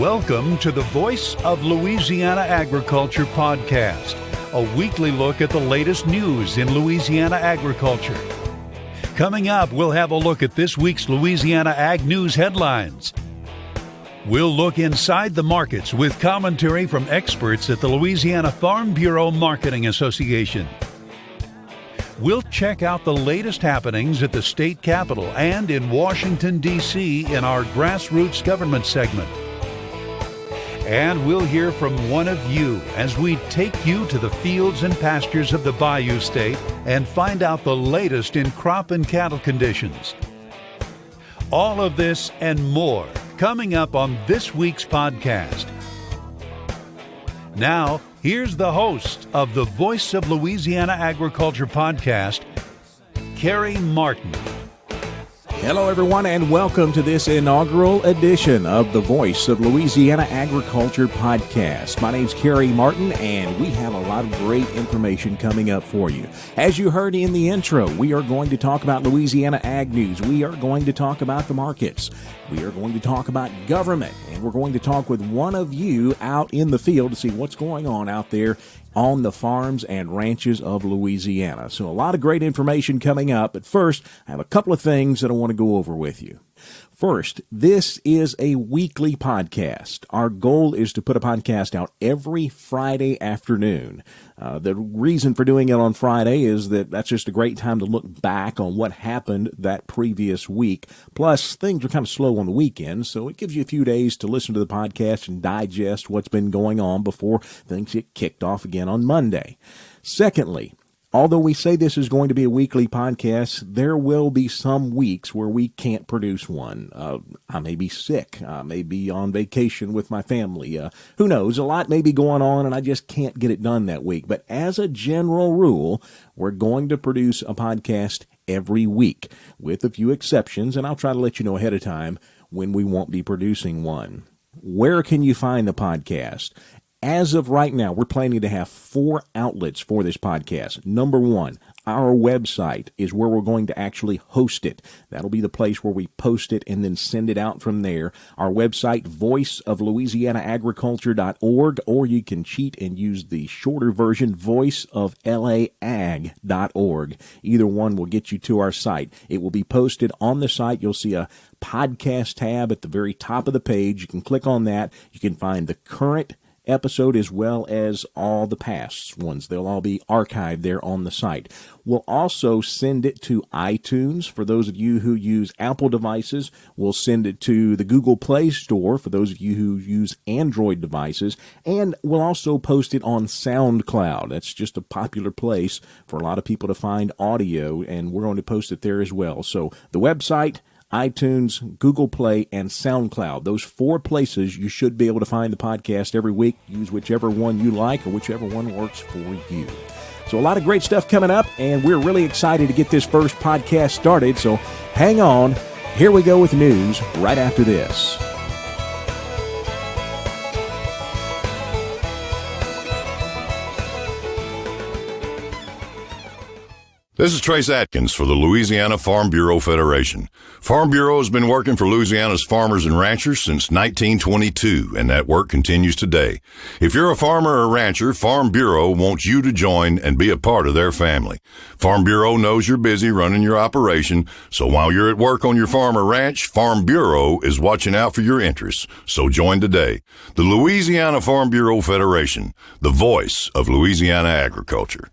Welcome to the Voice of Louisiana Agriculture podcast, a weekly look at the latest news in Louisiana agriculture. Coming up, we'll have a look at this week's Louisiana Ag News headlines. We'll look inside the markets with commentary from experts at the Louisiana Farm Bureau Marketing Association. We'll check out the latest happenings at the state capitol and in Washington, D.C. in our grassroots government segment. And we'll hear from one of you as we take you to the fields and pastures of the Bayou State and find out the latest in crop and cattle conditions. All of this and more coming up on this week's podcast. Now, here's the host of the Voice of Louisiana Agriculture podcast, Carrie Martin. Hello, everyone, and welcome to this inaugural edition of the Voice of Louisiana Agriculture podcast. My name's Carrie Martin, and we have a lot of great information coming up for you. As you heard in the intro, we are going to talk about Louisiana Ag News. We are going to talk about the markets. We are going to talk about government, and we're going to talk with one of you out in the field to see what's going on out there on the farms and ranches of Louisiana. So a lot of great information coming up. But first, I have a couple of things that I want to go over with you. First, this is a weekly podcast. Our goal is to put a podcast out every Friday afternoon. The reason for doing it on Friday is that that's just a great time to look back on what happened that previous week. Plus, things are kind of slow on the weekend, so it gives you a few days to listen to the podcast and digest what's been going on before things get kicked off again on Monday. Secondly, although we say this is going to be a weekly podcast, there will be some weeks where we can't produce one. I may be sick. I may be on vacation with my family. Who knows? A lot may be going on, and I just can't get it done that week. But as a general rule, we're going to produce a podcast every week, with a few exceptions, and I'll try to let you know ahead of time when we won't be producing one. Where can you find the podcast? As of right now, we're planning to have 4 outlets for this podcast. Number one, our website is where we're going to actually host it. That'll be the place where we post it and then send it out from there. Our website, voiceoflouisianaagriculture.org, or you can cheat and use the shorter version, voiceoflaag.org. Either one will get you to our site. It will be posted on the site. You'll see a podcast tab at the very top of the page. You can click on that. You can find the current episode as well as all the past ones. They'll all be archived there on the site. We'll also send it to iTunes for those of you who use Apple devices. We'll send it to the Google Play Store for those of you who use Android devices. And we'll also post it on SoundCloud. That's just a popular place for a lot of people to find audio, and we're going to post it there as well. So the website, iTunes, Google Play, and SoundCloud. Those 4 places you should be able to find the podcast every week. Use whichever one you like or whichever one works for you. So a lot of great stuff coming up, and we're really excited to get this first podcast started. So hang on. Here we go with news right after this. This is Trace Atkins for the Louisiana Farm Bureau Federation. Farm Bureau has been working for Louisiana's farmers and ranchers since 1922, and that work continues today. If you're a farmer or rancher, Farm Bureau wants you to join and be a part of their family. Farm Bureau knows you're busy running your operation, so while you're at work on your farm or ranch, Farm Bureau is watching out for your interests. So join today. The Louisiana Farm Bureau Federation, the voice of Louisiana agriculture.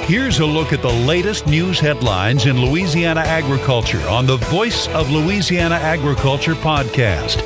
Here's a look at the latest news headlines in Louisiana agriculture on the Voice of Louisiana Agriculture podcast.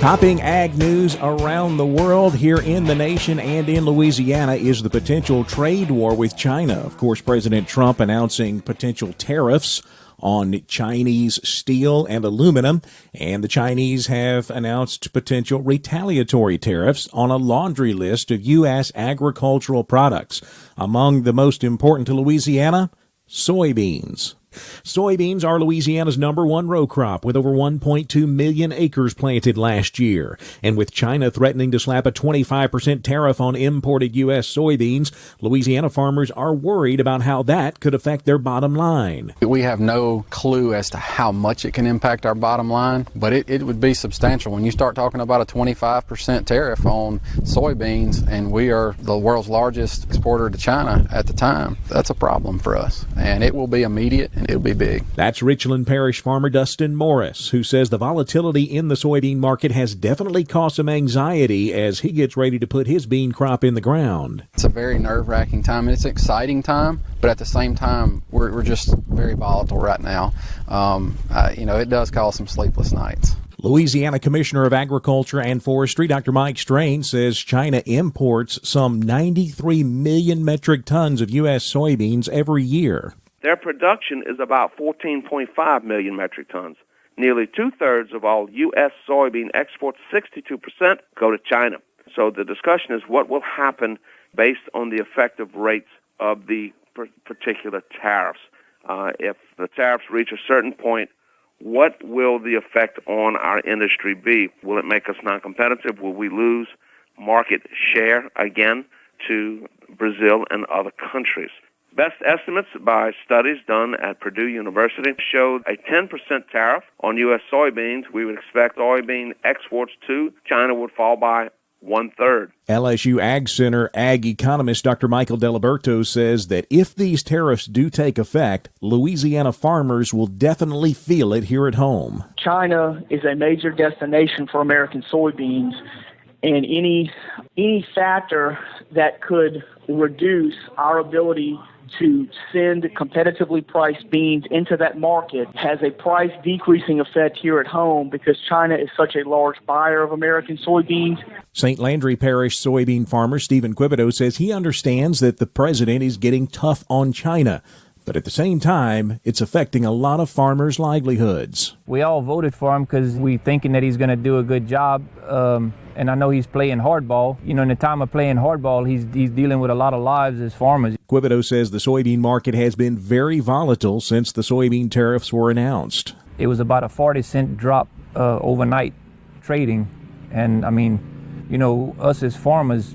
Topping ag news around the world, here in the nation and in Louisiana, is the potential trade war with China. Of course, President Trump announcing potential tariffs on Chinese steel and aluminum, and the Chinese have announced potential retaliatory tariffs on a laundry list of U.S. agricultural products. Among the most important to Louisiana, soybeans. Soybeans are Louisiana's number one row crop with over 1.2 million acres planted last year. And with China threatening to slap a 25% tariff on imported U.S. soybeans, Louisiana farmers are worried about how that could affect their bottom line. We have no clue as to how much it can impact our bottom line, but it would be substantial. When you start talking about a 25% tariff on soybeans, and we are the world's largest exporter to China at the time, that's a problem for us. And it will be immediate, and it'll be big. That's Richland Parish farmer Dustin Morris, who says the volatility in the soybean market has definitely caused some anxiety as he gets ready to put his bean crop in the ground. It's a very nerve-wracking time, and it's an exciting time, but at the same time, we're just very volatile right now. It does cause some sleepless nights. Louisiana Commissioner of Agriculture and Forestry, Dr. Mike Strain, says China imports some 93 million metric tons of U.S. soybeans every year. Their production is about 14.5 million metric tons. Nearly two-thirds of all U.S. soybean exports, 62%, go to China. So the discussion is what will happen based on the effective rates of the particular tariffs. If the tariffs reach a certain point, what will the effect on our industry be? Will it make us non-competitive? Will we lose market share again to Brazil and other countries? Best estimates by studies done at Purdue University showed a 10% tariff on U.S. soybeans. We would expect soybean exports to China would fall by one-third. LSU Ag Center ag economist Dr. Michael Deliberto says that if these tariffs do take effect, Louisiana farmers will definitely feel it here at home. China is a major destination for American soybeans, and any factor that could reduce our ability to send competitively priced beans into that market has a price decreasing effect here at home because China is such a large buyer of American soybeans. St. Landry Parish soybean farmer Stephen Quibido says he understands that the president is getting tough on China, but at the same time, it's affecting a lot of farmers' livelihoods. We all voted for him because we thinking that he's going to do a good job. And I know he's playing hardball. In the time of playing hardball, he's dealing with a lot of lives as farmers. Quibido says the soybean market has been very volatile since the soybean tariffs were announced. It was about a 40-cent drop overnight trading. And, us as farmers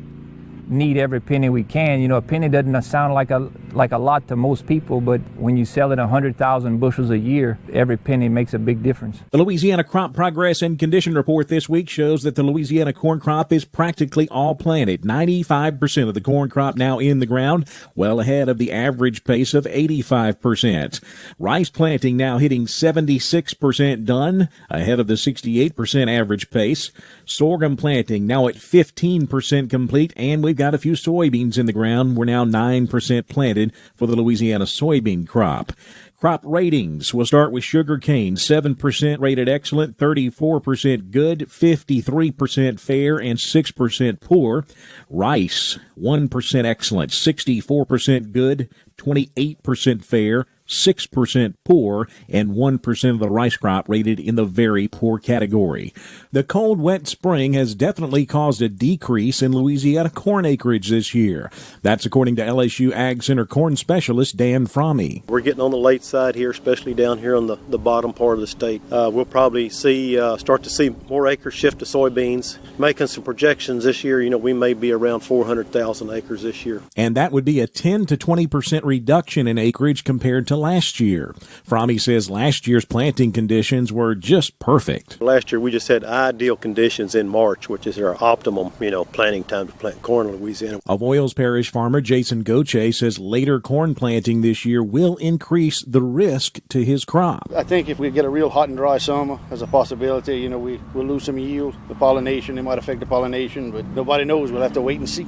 need every penny we can. A penny doesn't sound like a lot to most people, but when you sell it 100,000 bushels a year, every penny makes a big difference. The Louisiana Crop Progress and Condition Report this week shows that the Louisiana corn crop is practically all planted. 95% of the corn crop now in the ground, well ahead of the average pace of 85%. Rice planting now hitting 76% done, ahead of the 68% average pace. Sorghum planting now at 15% complete, and we've got a few soybeans in the ground. We're now 9% planted for the Louisiana soybean crop. Crop ratings. We'll start with sugarcane, 7% rated excellent, 34% good, 53% fair, and 6% poor. Rice, 1% excellent, 64% good, 28% fair, 6% poor, and 1% of the rice crop rated in the very poor category. The cold, wet spring has definitely caused a decrease in Louisiana corn acreage this year. That's according to LSU Ag Center corn specialist Dan Fromme. We're getting on the late side here, especially down here on the bottom part of the state. We'll probably start to see more acres shift to soybeans. Making some projections this year, we may be around 400,000 acres this year. And that would be a 10 to 20% reduction in acreage compared to last year. Fromme says last year's planting conditions were just perfect. Last year we just had ideal conditions in March, which is our optimum, planting time to plant corn in Louisiana. Avoyles Parish farmer Jason Goche says later corn planting this year will increase the risk to his crop. I think if we get a real hot and dry summer, there's a possibility, we'll lose some yield. The pollination, it might affect the pollination, but nobody knows. We'll have to wait and see.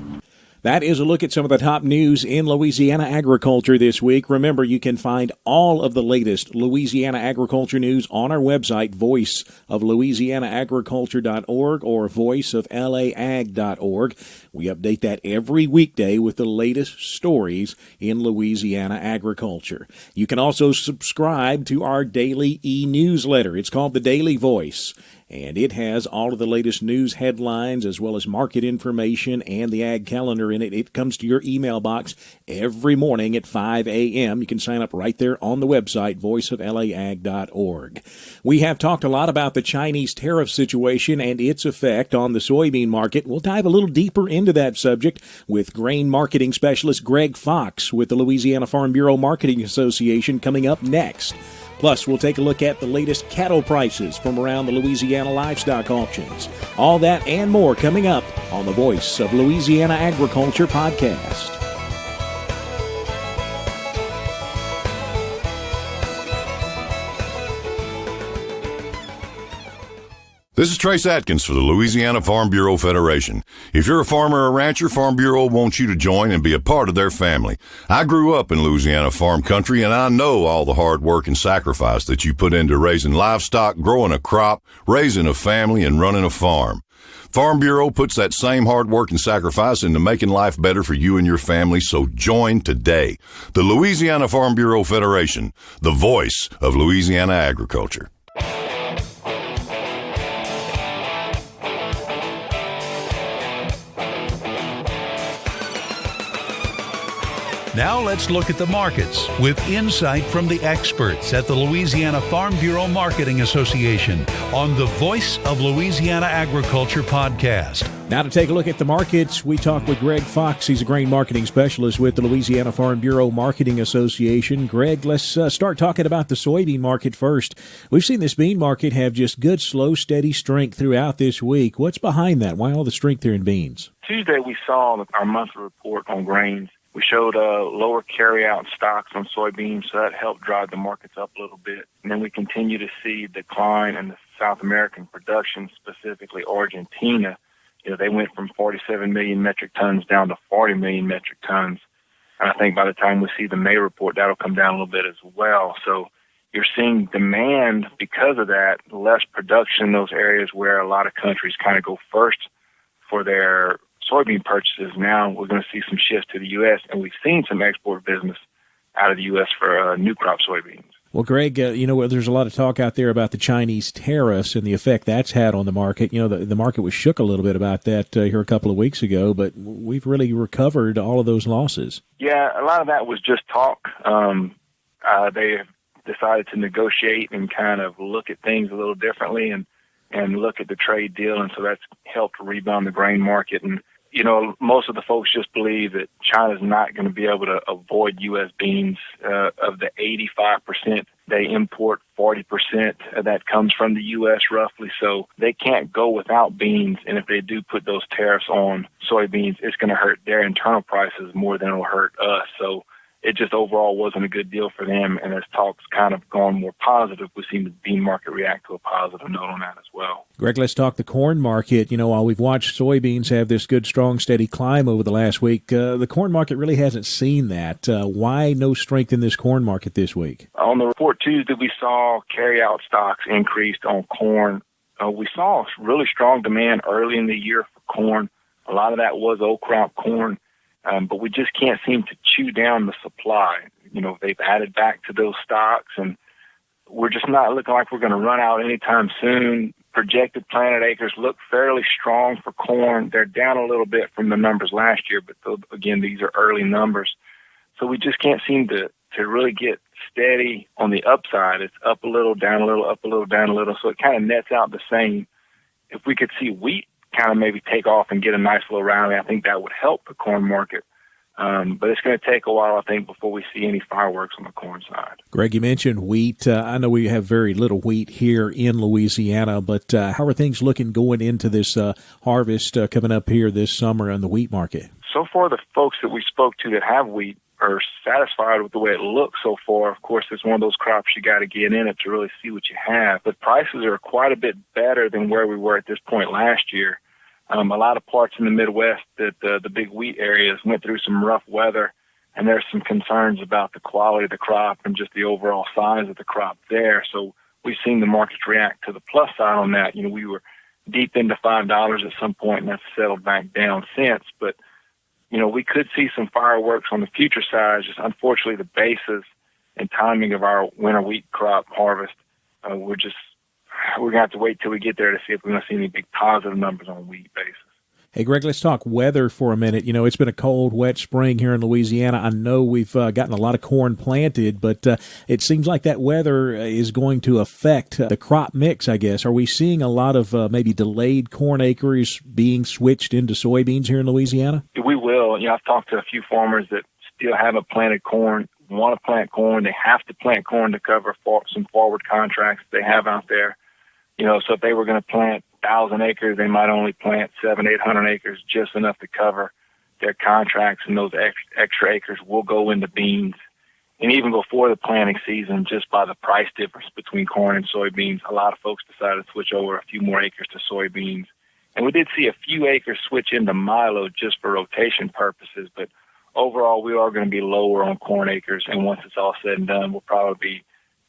That is a look at some of the top news in Louisiana agriculture this week. Remember, you can find all of the latest Louisiana agriculture news on our website, voiceoflouisianaagriculture.org or voiceoflaag.org. We update that every weekday with the latest stories in Louisiana agriculture. You can also subscribe to our daily e-newsletter. It's called The Daily Voice. and it has all of the latest news headlines as well as market information and the ag calendar in it. It comes to your email box every morning at 5 a.m. You can sign up right there on the website, voiceoflaag.org. We have talked a lot about the Chinese tariff situation and its effect on the soybean market. We'll dive a little deeper into that subject with grain marketing specialist Greg Fox with the Louisiana Farm Bureau Marketing Association coming up next. Plus, we'll take a look at the latest cattle prices from around the Louisiana livestock auctions. All that and more coming up on the Voice of Louisiana Agriculture podcast. This is Trace Atkins for the Louisiana Farm Bureau Federation. If you're a farmer or rancher, Farm Bureau wants you to join and be a part of their family. I grew up in Louisiana farm country, and I know all the hard work and sacrifice that you put into raising livestock, growing a crop, raising a family, and running a farm. Farm Bureau puts that same hard work and sacrifice into making life better for you and your family, so join today. The Louisiana Farm Bureau Federation, the voice of Louisiana agriculture. Now let's look at the markets with insight from the experts at the Louisiana Farm Bureau Marketing Association on the Voice of Louisiana Agriculture podcast. Now to take a look at the markets, we talk with Greg Fox. He's a grain marketing specialist with the Louisiana Farm Bureau Marketing Association. Greg, let's start talking about the soybean market first. We've seen this bean market have just good, slow, steady strength throughout this week. What's behind that? Why all the strength there in beans? Tuesday we saw our monthly report on grains. We showed lower carry-out stocks on soybeans, so that helped drive the markets up a little bit. And then we continue to see decline in the South American production, specifically Argentina. They went from 47 million metric tons down to 40 million metric tons. And I think by the time we see the May report, that'll come down a little bit as well. So you're seeing demand because of that, less production in those areas where a lot of countries kind of go first for their soybean purchases. Now we're going to see some shifts to the U.S., and we've seen some export business out of the U.S. for new crop soybeans. Well, Greg, there's a lot of talk out there about the Chinese tariffs and the effect that's had on the market. The market was shook a little bit about that here a couple of weeks ago, but we've really recovered all of those losses. Yeah, a lot of that was just talk. They have decided to negotiate and kind of look at things a little differently and look at the trade deal, and so that's helped rebound the grain market. And most of the folks just believe that China's not going to be able to avoid U.S. beans. Of the 85% they import, 40% of that comes from the U.S. roughly. So they can't go without beans. And if they do put those tariffs on soybeans, it's going to hurt their internal prices more than it'll hurt us. So it just overall wasn't a good deal for them. And as talks kind of gone more positive, we've seen the bean market react to a positive note on that as well. Greg, let's talk the corn market. While we've watched soybeans have this good, strong, steady climb over the last week, the corn market really hasn't seen that. Why no strength in this corn market this week? On the report Tuesday, we saw carry-out stocks increased on corn. We saw really strong demand early in the year for corn. A lot of that was old crop corn. But we just can't seem to chew down the supply. They've added back to those stocks, and we're just not looking like we're going to run out anytime soon. Projected planted acres look fairly strong for corn. They're down a little bit from the numbers last year, but again, these are early numbers. So we just can't seem to really get steady on the upside. It's up a little, down a little, up a little, down a little. So it kind of nets out the same. If we could see wheat kind of maybe take off and get a nice little rally, I think that would help the corn market. But it's going to take a while, I think, before we see any fireworks on the corn side. Greg, you mentioned wheat. I know we have very little wheat here in Louisiana, but how are things looking going into this harvest coming up here this summer on the wheat market? So far, the folks that we spoke to that have wheat are satisfied with the way it looks so far. Of course, it's one of those crops you got to get in it to really see what you have. But prices are quite a bit better than where we were at this point last year. A lot of parts in the Midwest, that the big wheat areas went through some rough weather, and there's some concerns about the quality of the crop and just the overall size of the crop there. So we've seen the markets react to the plus side on that. We were deep into $5 at some point, and that's settled back down since. But, we could see some fireworks on the future side. Just unfortunately, the basis and timing of our winter wheat crop harvest, we're just we're going to have to wait till we get there to see if we're going to see any big positive numbers on a wheat basis. Hey, Greg, let's talk weather for a minute. You know, it's been a cold, wet spring here in Louisiana. I know we've gotten a lot of corn planted, but it seems like that weather is going to affect the crop mix, I guess. Are we seeing a lot of maybe delayed corn acres being switched into soybeans here in Louisiana? We will. You know, I've talked to a few farmers that still haven't planted corn, want to plant corn. They have to plant corn to cover some forward contracts they have out there. You know, so if they were going to plant 1,000 acres, they might only plant 700-800 acres, just enough to cover their contracts, and those extra acres will go into beans. And even before the planting season, just by the price difference between corn and soybeans, a lot of folks decided to switch over a few more acres to soybeans. And we did see a few acres switch into milo just for rotation purposes, but overall we are going to be lower on corn acres, and once it's all said and done, we'll probably be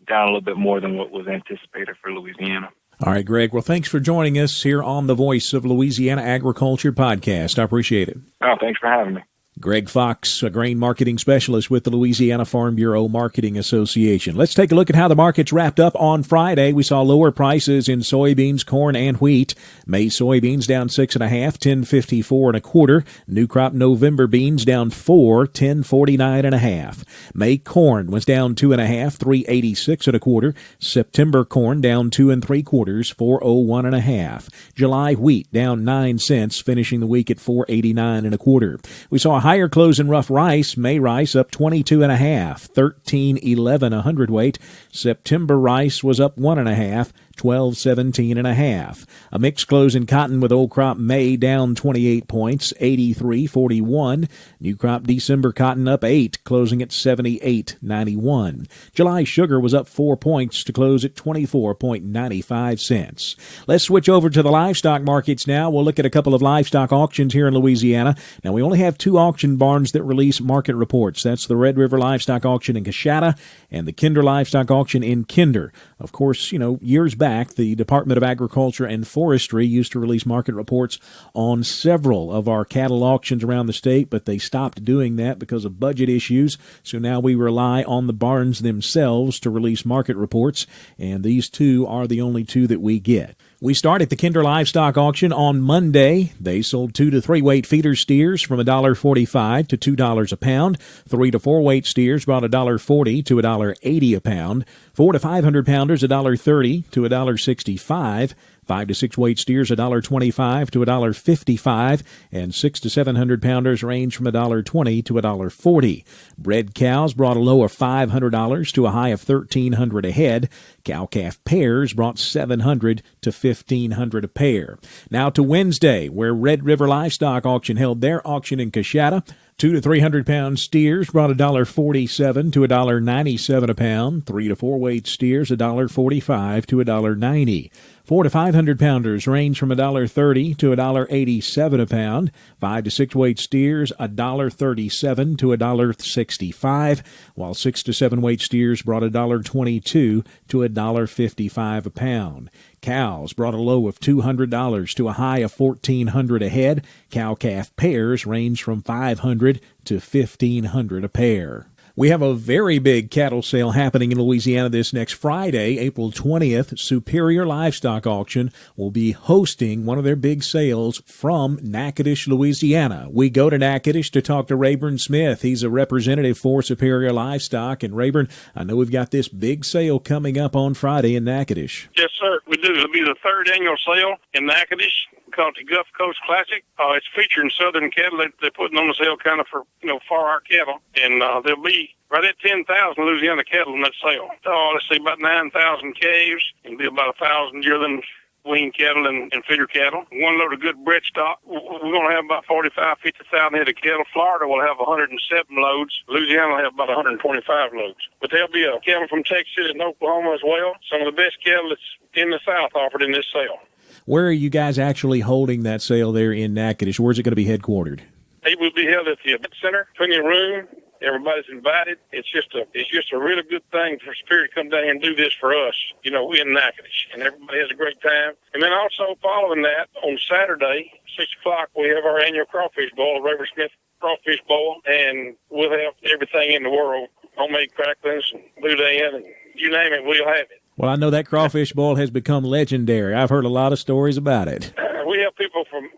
down a little bit more than what was anticipated for Louisiana. All right, Greg. Well, thanks for joining us here on the Voice of Louisiana Agriculture podcast. I appreciate it. Oh, thanks for having me. Greg Fox, a grain marketing specialist with the Louisiana Farm Bureau Marketing Association. Let's take a look at how the markets wrapped up on Friday. We saw lower prices in soybeans, corn, and wheat. May soybeans down 6.5, $10.54 1/4. New crop November beans down 4, $10.49 1/2. May corn was down 2.5, $3.86 1/4. September corn down 2 3/4, $4.01 1/2. July wheat down 9 cents, finishing the week at $4.89 1/4. We saw a higher close in rough rice. May rice up 22.5, $13.11 a hundredweight. September rice was up 1.5, $12.17 1/2. A mixed close in cotton with old crop May down 28 points, $83.41. New crop December cotton up 8, closing at $78.91. July sugar was up 4 points to close at 24.95 cents. Let's switch over to the livestock markets now. We'll look at a couple of livestock auctions here in Louisiana. Now, we only have 2 auction barns that release market reports. That's the Red River Livestock Auction in Coshada and the Kinder Livestock Auction in Kinder. Of course, you know, years back, the Department of Agriculture and Forestry used to release market reports on several of our cattle auctions around the state, but they stopped doing that because of budget issues. So now we rely on the barns themselves to release market reports, and these 2 are the only 2 that we get. We start at the Kinder Livestock Auction on Monday. They sold 2 to 3 weight feeder steers from $1.45 to $2 a pound. 3 to 4 weight steers brought $1.40 to $1.80 a pound. 4 to 500 pounders $1.30 to $1.65. 5 to 6 weight steers $1.25 to $1.55, and 6 to 700 pounders range from $1.20 to $1.40. Bred cows brought a low of $500 to a high of $1,300 a head. Cow-calf pairs brought $700 to $1,500 a pair. Now to Wednesday, where Red River Livestock Auction held their auction in Coshada. 2 to 300 pound steers brought $1.47 to $1.97 a pound. 3 to 4 weight steers $1.45 to $1.90. 4 to 500 pounders range from $1.30 to $1.87 a pound. 5 to 6 weight steers $1.37 to $1.65, while 6 to 7 weight steers brought $1.22 to $1.55 a pound. Cows brought a low of $200 to a high of $1,400 a head. Cow-calf pairs range from $500 to $1,500 a pair. We have a very big cattle sale happening in Louisiana this next Friday, April 20th. Superior Livestock Auction will be hosting one of their big sales from Natchitoches, Louisiana. We go to Natchitoches to talk to Rayburn Smith. He's a representative for Superior Livestock. And Rayburn, I know we've got this big sale coming up on Friday in Natchitoches. Yes, sir. We do. It'll be the 3rd annual sale in Natchitoches. Called the Gulf Coast Classic. It's featuring southern cattle that they're putting on the sale kind of for, for our cattle. And there'll be right at 10,000 Louisiana cattle in that sale. Let's see, about 9,000 calves and be about 1,000 yearling wean cattle and feeder cattle. 1 load of good bred stock. We're going to have about 50,000 head of cattle. Florida will have 107 loads. Louisiana will have about 125 loads. But there'll be a cattle from Texas and Oklahoma as well. Some of the best cattle that's in the South offered in this sale. Where are you guys actually holding that sale there in Natchitoches? Where's it going to be headquartered? It will be held at the event center. Plenty of room. Everybody's invited. It's just a really good thing for Superior to come down here and do this for us, in Natchitoches. And everybody has a great time. And then also following that, on Saturday, 6 o'clock, we have our annual crawfish boil, Rayburn Smith crawfish boil, and we'll have everything in the world, homemade cracklings and boudin, and you name it, we'll have it. Well, I know that crawfish boil has become legendary. I've heard a lot of stories about it. We have people from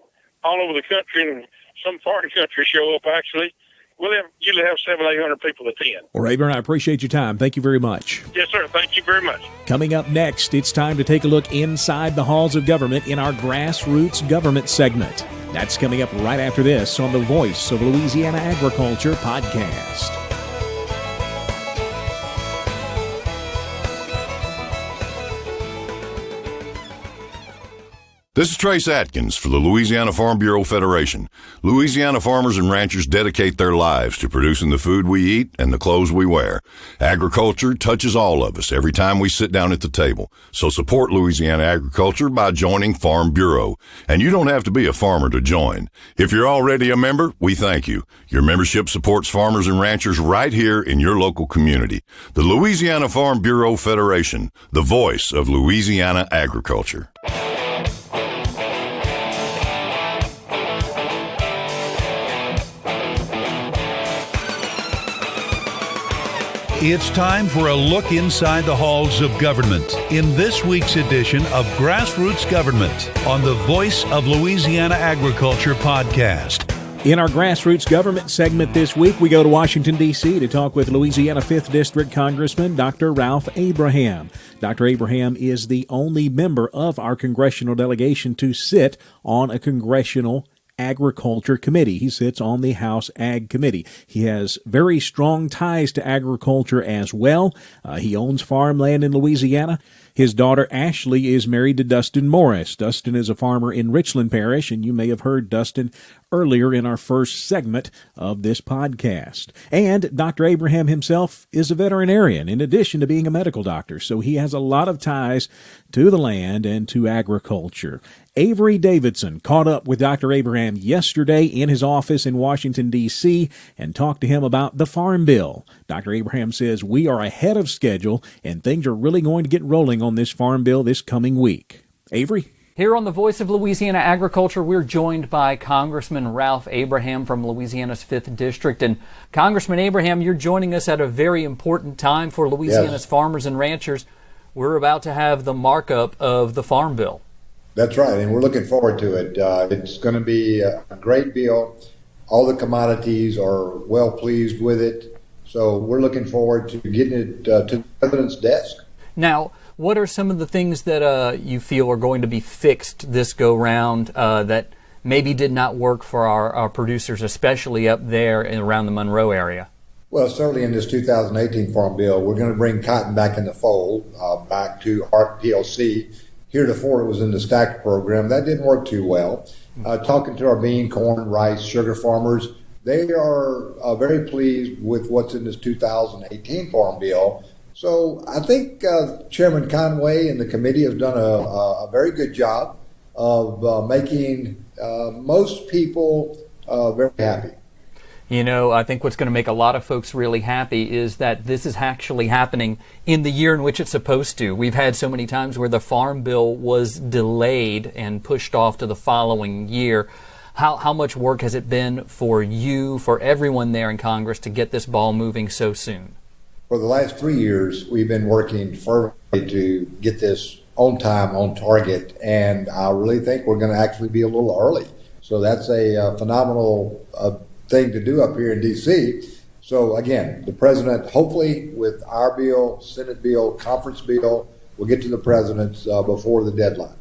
all over the country and some foreign countries show up, actually. We'll usually have 700 to 800 people attend. Well, Rayburn, I appreciate your time. Thank you very much. Yes, sir. Thank you very much. Coming up next, it's time to take a look inside the halls of government in our Grassroots Government segment. That's coming up right after this on the Voice of Louisiana Agriculture podcast. This is Trace Atkins for the Louisiana Farm Bureau Federation. Louisiana farmers and ranchers dedicate their lives to producing the food we eat and the clothes we wear. Agriculture touches all of us every time we sit down at the table. So support Louisiana agriculture by joining Farm Bureau. And you don't have to be a farmer to join. If you're already a member, we thank you. Your membership supports farmers and ranchers right here in your local community. The Louisiana Farm Bureau Federation, the voice of Louisiana agriculture. It's time for a look inside the halls of government in this week's edition of Grassroots Government on the Voice of Louisiana Agriculture podcast. In our Grassroots Government segment this week, we go to Washington, D.C. to talk with Louisiana 5th District Congressman Dr. Ralph Abraham. Dr. Abraham is the only member of our congressional delegation to sit on a congressional Agriculture Committee. He sits on the House Ag Committee. He has very strong ties to agriculture as well. He owns farmland in Louisiana. His daughter Ashley is married to Dustin Morris. Dustin is a farmer in Richland Parish, and you may have heard Dustin earlier in our first segment of this podcast. And Dr. Abraham himself is a veterinarian in addition to being a medical doctor, so he has a lot of ties to the land and to agriculture. Avery Davidson caught up with Dr. Abraham yesterday in his office in Washington, D.C., and talked to him about the Farm Bill. Dr. Abraham says we are ahead of schedule, and things are really going to get rolling on this Farm Bill this coming week. Avery? Here on the Voice of Louisiana Agriculture, we're joined by Congressman Ralph Abraham from Louisiana's 5th District. And Congressman Abraham, you're joining us at a very important time for Louisiana's farmers and ranchers. We're about to have the markup of the Farm Bill. That's right, and we're looking forward to it. It's going to be a great bill. All the commodities are well pleased with it, so we're looking forward to getting it to the President's desk. Now, what are some of the things that you feel are going to be fixed this go-round that maybe did not work for our producers, especially up there and around the Monroe area? Well, certainly in this 2018 Farm Bill, we're going to bring cotton back in the fold, back to HARP PLC. Heretofore, it was in the stacked program. That didn't work too well. Talking to our bean, corn, rice, sugar farmers, they are very pleased with what's in this 2018 Farm Bill. So I think Chairman Conway and the committee have done a very good job of making most people very happy. You know, I think what's going to make a lot of folks really happy is that this is actually happening in the year in which it's supposed to. We've had so many times where the Farm Bill was delayed and pushed off to the following year. How much work has it been for you, for everyone there in Congress, to get this ball moving so soon? For the last 3 years, we've been working fervently to get this on time, on target, and I really think we're going to actually be a little early. So that's a phenomenal thing to do up here in D.C. So again, the president, hopefully with our bill, Senate bill, conference bill, will get to the president's before the deadline.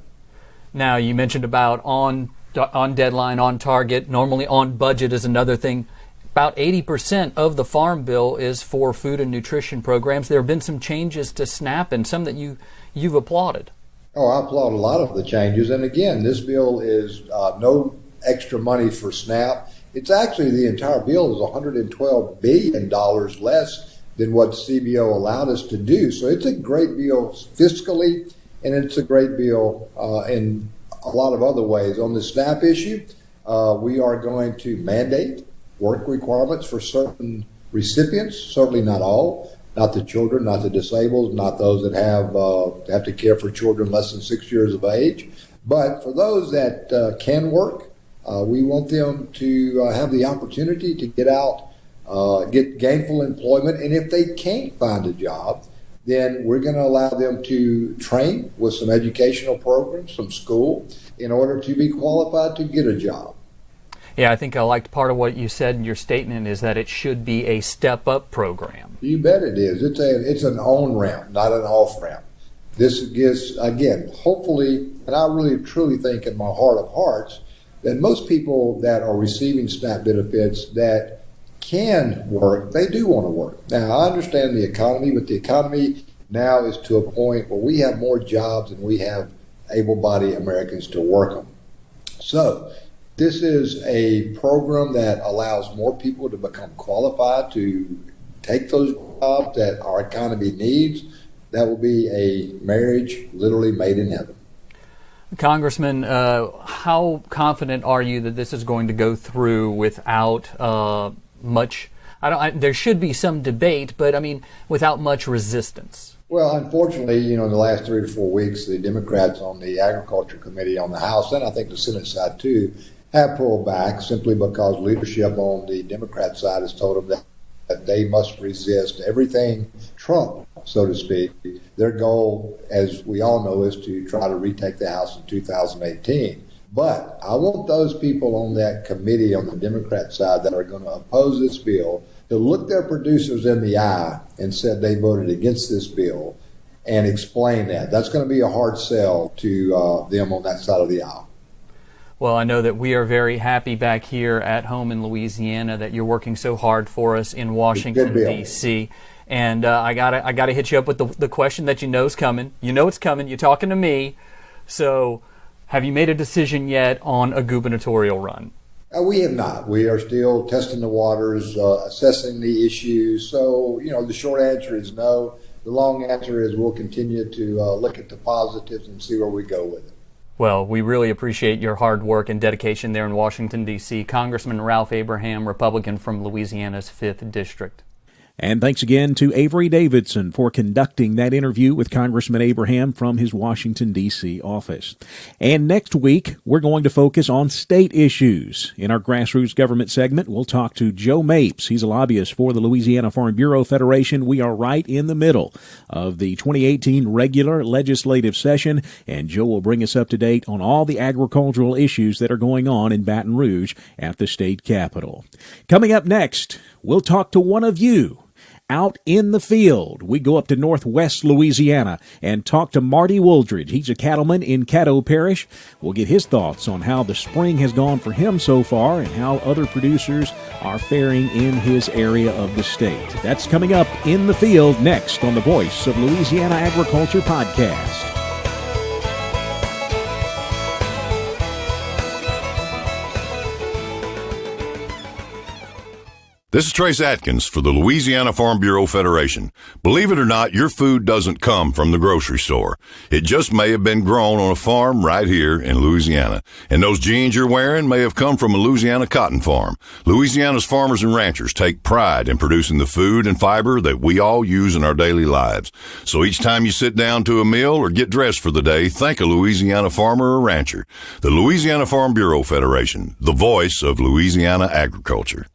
Now, you mentioned about on deadline, on target, normally on budget is another thing. About 80% of the Farm Bill is for food and nutrition programs. There have been some changes to SNAP and some that you've applauded. Oh, I applaud a lot of the changes. And again, this bill is no extra money for SNAP. It's actually, the entire bill is $112 billion less than what CBO allowed us to do. So it's a great bill fiscally, and it's a great bill in a lot of other ways. On the SNAP issue, we are going to mandate work requirements for certain recipients, certainly not all, not the children, not the disabled, not those that have to care for children less than 6 years of age. But for those that can work, we want them to have the opportunity to get out, get gainful employment, and if they can't find a job, then we're going to allow them to train with some educational programs, some school, in order to be qualified to get a job. Yeah, I think I liked part of what you said in your statement is that it should be a step-up program. You bet it is. It's an on-ramp, not an off-ramp. This gives, again, hopefully, and I really truly think in my heart of hearts, that most people that are receiving SNAP benefits that can work, they do want to work. Now, I understand the economy, but the economy now is to a point where we have more jobs than we have able-bodied Americans to work them. So, this is a program that allows more people to become qualified to take those jobs that our economy needs. That will be a marriage literally made in heaven. Congressman, how confident are you that this is going to go through without much? There should be some debate, but I mean, without much resistance. Well, unfortunately, in the last 3 to 4 weeks, the Democrats on the Agriculture Committee on the House, and I think the Senate side too, have pulled back simply because leadership on the Democrat side has told them that they must resist everything Trump, so to speak. Their goal, as we all know, is to try to retake the House in 2018. But I want those people on that committee on the Democrat side that are going to oppose this bill to look their producers in the eye and said they voted against this bill and explain that. That's going to be a hard sell to them on that side of the aisle. Well, I know that we are very happy back here at home in Louisiana that you're working so hard for us in Washington, D.C. And I gotta hit you up with the question that you know is coming. You know it's coming. You're talking to me. So have you made a decision yet on a gubernatorial run? We have not. We are still testing the waters, assessing the issues. So, the short answer is no. The long answer is we'll continue to look at the positives and see where we go with it. Well, we really appreciate your hard work and dedication there in Washington, D.C. Congressman Ralph Abraham, Republican from Louisiana's 5th District. And thanks again to Avery Davidson for conducting that interview with Congressman Abraham from his Washington, D.C. office. And next week, we're going to focus on state issues. In our Grassroots Government segment, we'll talk to Joe Mapes. He's a lobbyist for the Louisiana Farm Bureau Federation. We are right in the middle of the 2018 regular legislative session, and Joe will bring us up to date on all the agricultural issues that are going on in Baton Rouge at the state capitol. Coming up next, we'll talk to one of you out in the field. We go up to Northwest Louisiana and talk to Marty Wooldridge. He's a cattleman in Caddo Parish. We'll get his thoughts on how the spring has gone for him so far and how other producers are faring in his area of the state. That's coming up in the field next on the Voice of Louisiana Agriculture podcast. This is Trace Atkins for the Louisiana Farm Bureau Federation. Believe it or not, your food doesn't come from the grocery store. It just may have been grown on a farm right here in Louisiana. And those jeans you're wearing may have come from a Louisiana cotton farm. Louisiana's farmers and ranchers take pride in producing the food and fiber that we all use in our daily lives. So each time you sit down to a meal or get dressed for the day, thank a Louisiana farmer or rancher. The Louisiana Farm Bureau Federation, the voice of Louisiana agriculture.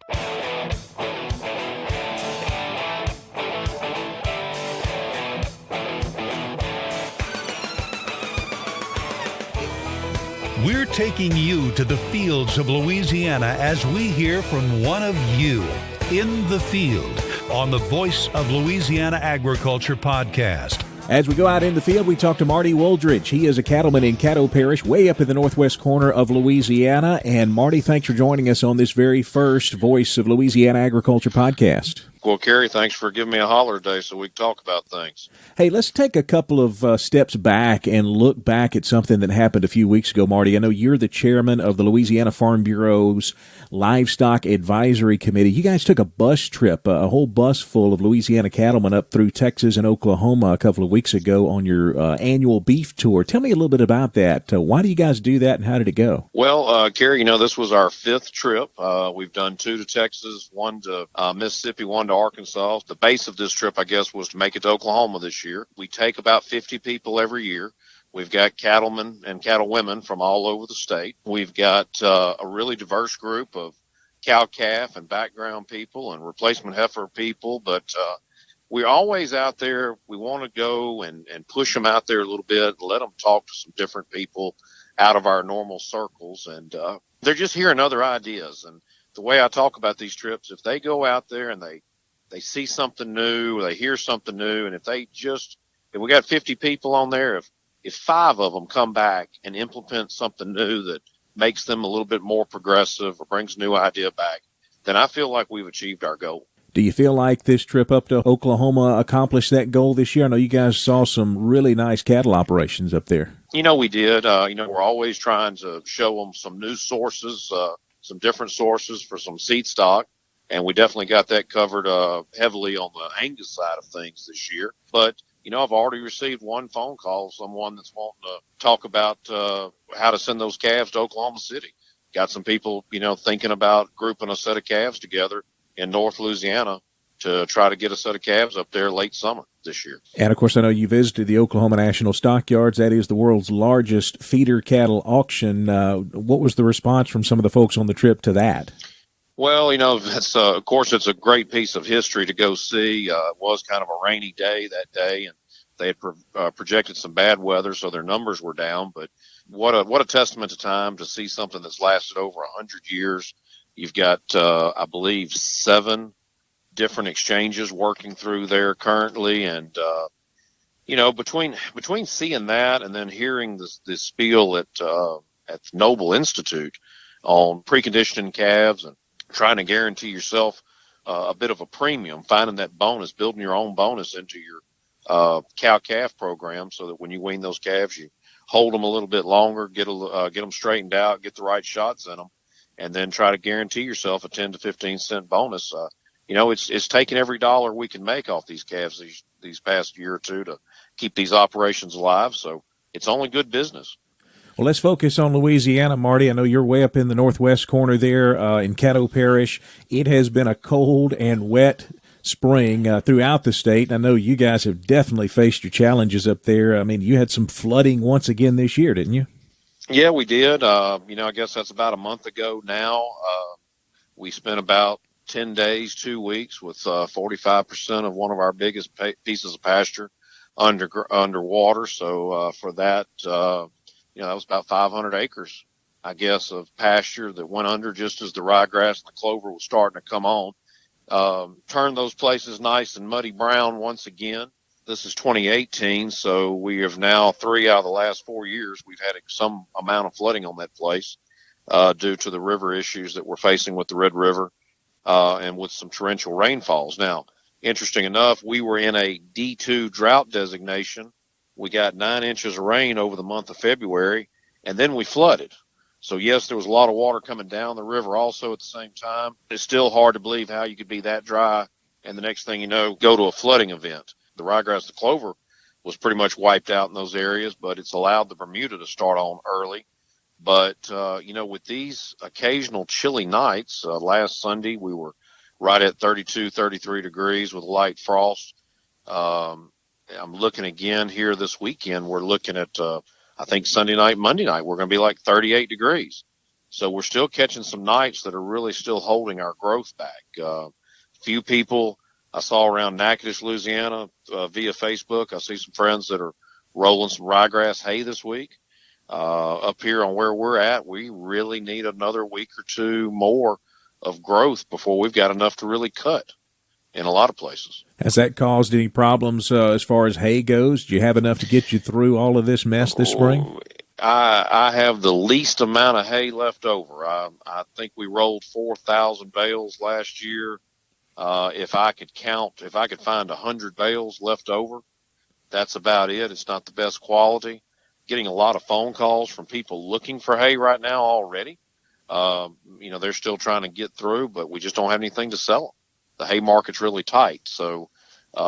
We're taking you to the fields of Louisiana as we hear from one of you in the field on the Voice of Louisiana Agriculture podcast. As we go out in the field, we talk to Marty Wooldridge. He is a cattleman in Caddo Parish, way up in the northwest corner of Louisiana. And Marty, thanks for joining us on this very first Voice of Louisiana Agriculture podcast. Well, Kerry, thanks for giving me a holler today so we can talk about things. Hey, let's take a couple of steps back and look back at something that happened a few weeks ago, Marty. I know you're the chairman of the Louisiana Farm Bureau's Livestock Advisory Committee. You guys took a bus trip, a whole bus full of Louisiana cattlemen up through Texas and Oklahoma a couple of weeks ago on your annual beef tour. Tell me a little bit about that. Why do you guys do that and how did it go? Well, Kerry, this was our 5th trip. We've done 2 to Texas, 1 to Mississippi, 1 to Arkansas. The base of this trip, I guess, was to make it to Oklahoma this year. We take about 50 people every year. We've got cattlemen and cattlewomen from all over the state. We've got a really diverse group of cow-calf and background people and replacement heifer people, but we're always out there. We want to go and push them out there a little bit, let them talk to some different people out of our normal circles. And they're just hearing other ideas. And the way I talk about these trips, if they go out there and they see something new, or they hear something new, and if we got 50 people on there, if 5 of them come back and implement something new that makes them a little bit more progressive or brings a new idea back, then I feel like we've achieved our goal. Do you feel like this trip up to Oklahoma accomplished that goal this year? I know you guys saw some really nice cattle operations up there. We did. We're always trying to show them some new sources, some different sources for some seed stock. And we definitely got that covered heavily on the Angus side of things this year. But, I've already received one phone call, someone that's wanting to talk about how to send those calves to Oklahoma City. Got some people, thinking about grouping a set of calves together in North Louisiana to try to get a set of calves up there late summer this year. And, of course, I know you visited the Oklahoma National Stockyards. That is the world's largest feeder cattle auction. What was the response from some of the folks on the trip to that? Well, that's of course, it's a great piece of history to go see. It was kind of a rainy day that day, and they had projected some bad weather, so their numbers were down. But what a testament to time to see something that's lasted over 100 years. You've got, I believe, 7 different exchanges working through there currently. And, between seeing that and then hearing this spiel at Noble Institute on preconditioning calves and trying to guarantee yourself a bit of a premium, finding that bonus, building your own bonus into your cow-calf program so that when you wean those calves, you hold them a little bit longer, get them straightened out, get the right shots in them, and then try to guarantee yourself a 10 to 15 cent bonus. It's taking every dollar we can make off these calves these past year or two to keep these operations alive. So it's only good business. Well, let's focus on Louisiana, Marty. I know you're way up in the northwest corner there in Caddo Parish. It has been a cold and wet spring throughout the state. I know you guys have definitely faced your challenges up there. I mean, you had some flooding once again this year, didn't you? Yeah, we did. I guess that's about a month ago now. We spent about 10 days, 2 weeks with 45% of one of our biggest pieces of pasture underwater. So for that, that was about 500 acres, I guess, of pasture that went under just as the ryegrass and the clover was starting to come on. Turned those places nice and muddy brown once again. This is 2018, so we have now 3 out of the last 4 years, we've had some amount of flooding on that place due to the river issues that we're facing with the Red River and with some torrential rainfalls. Now, interesting enough, we were in a D2 drought designation. We got 9 inches of rain over the month of February, and then we flooded. So, yes, there was a lot of water coming down the river also at the same time. It's still hard to believe how you could be that dry and the next thing you know, go to a flooding event. The ryegrass, the clover was pretty much wiped out in those areas, but it's allowed the Bermuda to start on early. But, with these occasional chilly nights, last Sunday we were right at 32, 33 degrees with light frost. I'm looking again here this weekend. We're looking at, I think Sunday night, Monday night, we're going to be like 38 degrees. So we're still catching some nights that are really still holding our growth back. Few people I saw around Natchitoches, Louisiana, via Facebook. I see some friends that are rolling some ryegrass hay this week. Up here on where we're at, we really need another week or two more of growth before we've got enough to really cut in a lot of places. Has that caused any problems as far as hay goes? Do you have enough to get you through all of this mess this spring? I have the least amount of hay left over. I think we rolled 4,000 bales last year. If I could find 100 bales left over, that's about it. It's not the best quality. Getting a lot of phone calls from people looking for hay right now already. They're still trying to get through, but we just don't have anything to sell them. The hay market's really tight. So, we're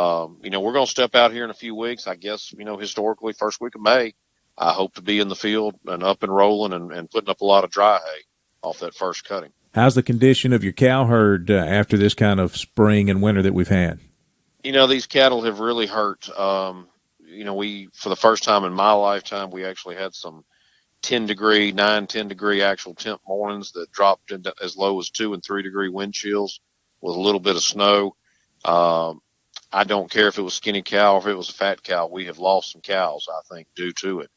going to step out here in a few weeks. I guess, historically, first week of May, I hope to be in the field and up and rolling and putting up a lot of dry hay off that first cutting. How's the condition of your cow herd after this kind of spring and winter that we've had? These cattle have really hurt. We, for the first time in my lifetime, we actually had some 10 degree actual temp mornings that dropped into as low as 2 and 3 degree wind chills with a little bit of snow. I don't care if it was skinny cow or if it was a fat cow. We have lost some cows, I think, due to it.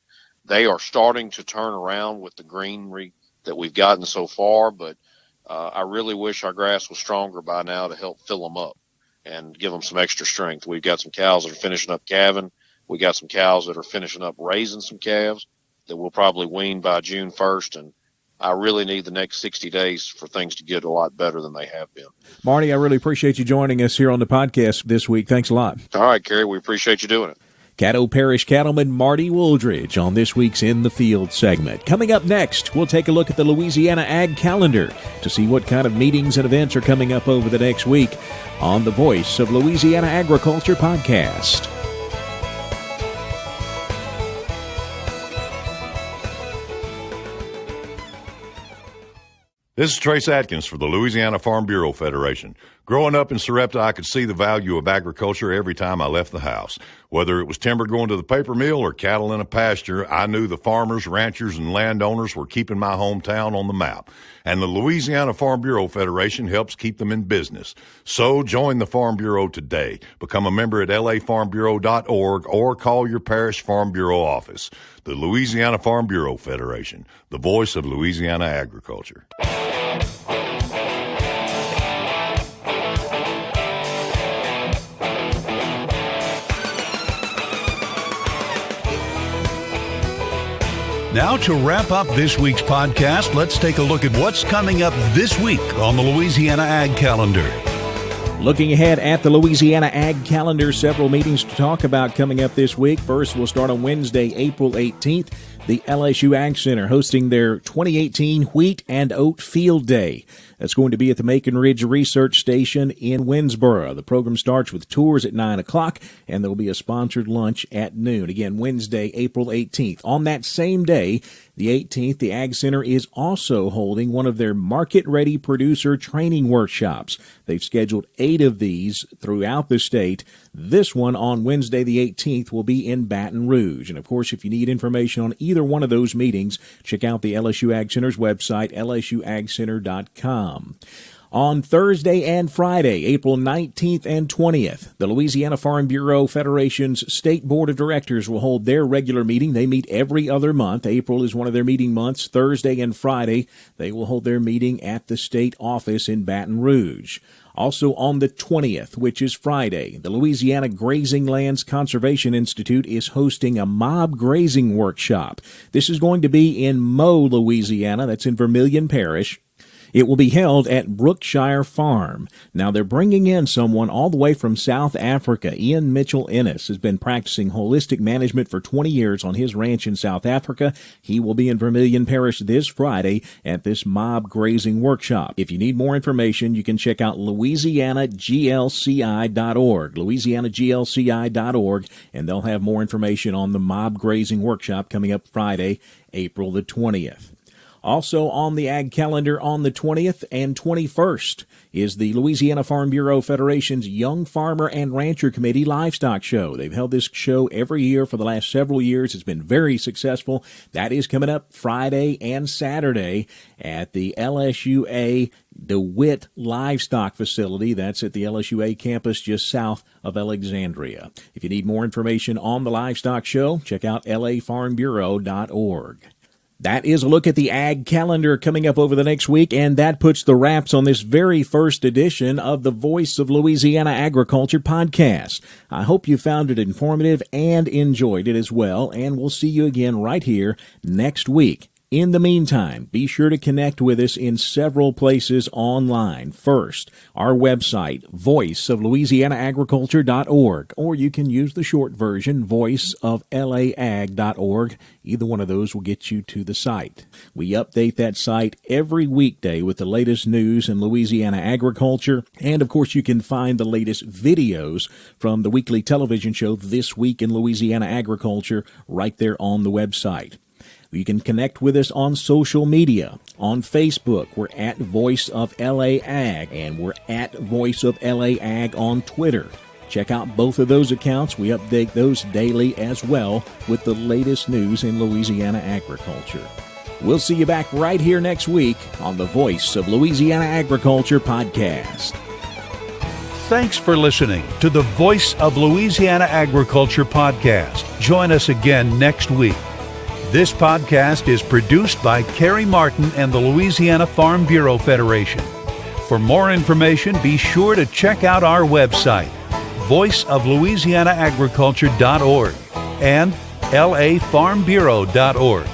They are starting to turn around with the greenery that we've gotten so far, but I really wish our grass was stronger by now to help fill them up and give them some extra strength. We've got some cows that are finishing up calving. We got some cows that are finishing up raising some calves that we'll probably wean by June 1st, and I really need the next 60 days for things to get a lot better than they have been. Marty, I really appreciate you joining us here on the podcast this week. Thanks a lot. All right, Kerry, we appreciate you doing it. Caddo Parish Cattleman Marty Wooldridge on this week's In the Field segment. Coming up next, we'll take a look at the Louisiana Ag Calendar to see what kind of meetings and events are coming up over the next week on the Voice of Louisiana Agriculture podcast. This is Trace Atkins for the Louisiana Farm Bureau Federation. Growing up in Sarepta, I could see the value of agriculture every time I left the house. Whether it was timber going to the paper mill or cattle in a pasture, I knew the farmers, ranchers, and landowners were keeping my hometown on the map. And the Louisiana Farm Bureau Federation helps keep them in business. So join the Farm Bureau today. Become a member at lafarmbureau.org or call your parish Farm Bureau office. The Louisiana Farm Bureau Federation, the voice of Louisiana agriculture. Now, to wrap up this week's podcast, let's take a look at what's coming up this week on the Louisiana Ag Calendar. Looking ahead at the Louisiana Ag Calendar, several meetings to talk about coming up this week. First, we'll start on Wednesday, April 18th. The LSU Ag Center hosting their 2018 Wheat and Oat Field Day. That's going to be at the Macon Ridge Research Station in Winsboro. The program starts with tours at 9 o'clock, and there will be a sponsored lunch at noon. Again, Wednesday, April 18th. On that same day, the 18th, the Ag Center is also holding one of their market-ready producer training workshops. They've scheduled 8 of these throughout the state. This one on Wednesday, the 18th, will be in Baton Rouge. And, of course, if you need information on either one of those meetings, check out the LSU Ag Center's website, lsuagcenter.com. On Thursday and Friday, April 19th and 20th, the Louisiana Farm Bureau Federation's State Board of Directors will hold their regular meeting. They meet every other month. April is one of their meeting months. Thursday and Friday, they will hold their meeting at the state office in Baton Rouge. Also on the 20th, which is Friday, the Louisiana Grazing Lands Conservation Institute is hosting a mob grazing workshop. This is going to be in Mo, Louisiana. That's in Vermilion Parish. It will be held at Brookshire Farm. Now, they're bringing in someone all the way from South Africa. Ian Mitchell-Ennis has been practicing holistic management for 20 years on his ranch in South Africa. He will be in Vermilion Parish this Friday at this mob grazing workshop. If you need more information, you can check out louisianaglci.org, louisianaglci.org, and they'll have more information on the mob grazing workshop coming up Friday, April the 20th. Also on the Ag Calendar on the 20th and 21st is the Louisiana Farm Bureau Federation's Young Farmer and Rancher Committee Livestock Show. They've held this show every year for the last several years. It's been very successful. That is coming up Friday and Saturday at the LSUA DeWitt Livestock Facility. That's at the LSUA campus just south of Alexandria. If you need more information on the Livestock Show, check out lafarmbureau.org. That is a look at the Ag Calendar coming up over the next week, and that puts the wraps on this very first edition of the Voice of Louisiana Agriculture podcast. I hope you found it informative and enjoyed it as well, and we'll see you again right here next week. In the meantime, be sure to connect with us in several places online. First, our website, voiceoflouisianaagriculture.org, or you can use the short version, voiceoflaag.org. Either one of those will get you to the site. We update that site every weekday with the latest news in Louisiana agriculture, and of course you can find the latest videos from the weekly television show This Week in Louisiana Agriculture right there on the website. You can connect with us on social media. On Facebook, we're at Voice of LA Ag, and we're at Voice of LA Ag on Twitter. Check out both of those accounts. We update those daily as well with the latest news in Louisiana agriculture. We'll see you back right here next week on the Voice of Louisiana Agriculture podcast. Thanks for listening to the Voice of Louisiana Agriculture podcast. Join us again next week. This podcast is produced by Carrie Martin and the Louisiana Farm Bureau Federation. For more information, be sure to check out our website, voiceoflouisianaagriculture.org and lafarmbureau.org.